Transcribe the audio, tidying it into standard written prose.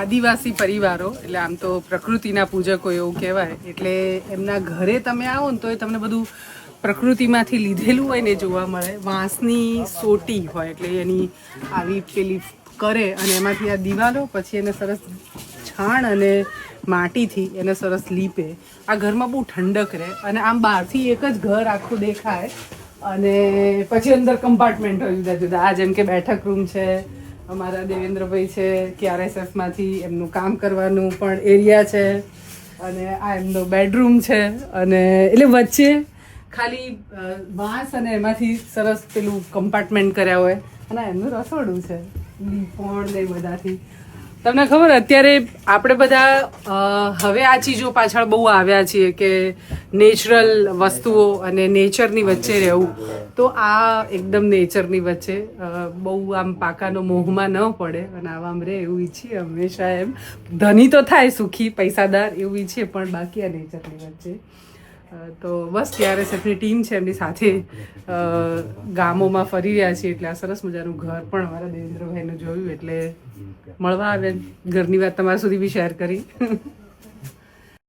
આદિવાસી પરિવારો એટલે આમ તો પ્રકૃતિના પૂજકો એવું કહેવાય. એટલે એમના ઘરે તમે આવો ને તો એ તમને બધું પ્રકૃતિમાંથી લીધેલું હોય ને જોવા મળે. વાંસની સોટી હોય એટલે એની આવી પેલી કરે અને એમાંથી આ દિવાલો પછી એને સરસ છાણ અને માટીથી એને સરસ લીપે. આ ઘરમાં બહુ ઠંડક રહે અને આમ બહારથી એક જ ઘર આખું દેખાય અને પછી અંદર કમ્પાર્ટમેન્ટ હોય જુદા જુદા. આ જેમ કે બેઠક રૂમ છે, અમારા દેવેન્દ્રભાઈ છે કે આરએસએફમાંથી એમનું કામ કરવાનું પણ એરિયા છે અને આ એમનો બેડરૂમ છે અને એટલે વચ્ચે ખાલી વાંસ અને એમાંથી સરસ પેલું કમ્પાર્ટમેન્ટ કર્યા હોય અને એમનું રસોડું છે લીપણ ને બધાથી. તમને ખબર અત્યારે આપણે બધા હવે આ ચીજો પાછળ બહુ આવ્યા છીએ કે નેચરલ વસ્તુઓ અને નેચરની વચ્ચે રહેવું. તો આ એકદમ નેચરની વચ્ચે બહુ આમ પાકાનો મોહમાં ન પડે અને આવામ રહે એવું ઈચ્છીએ હંમેશા. એમ ધની તો થાય સુખી પૈસાદાર એવું ઈચ્છીએ પણ બાકી આ નેચરની વચ્ચે. તો બસ ત્યારે સફની ટીમ છે એમની સાથે ગામોમાં ફરી રહ્યા છીએ એટલે આ સરસ મજાનું ઘર પણ અમારા દેવેન્દ્રભાઈનું જોયું એટલે મળવા આવે. ઘરની વાત તમારા સુધી બી શેર કરી.